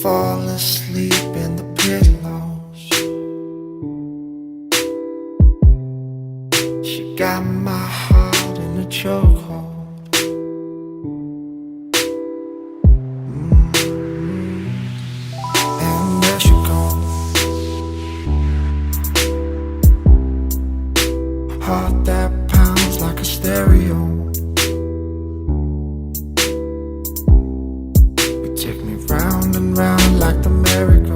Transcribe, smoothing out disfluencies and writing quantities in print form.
fall asleep in the pillows. She got my heart in a chokehold. And there she goes, a heart that pounds like a stereo. You take me round and round like the merry-go.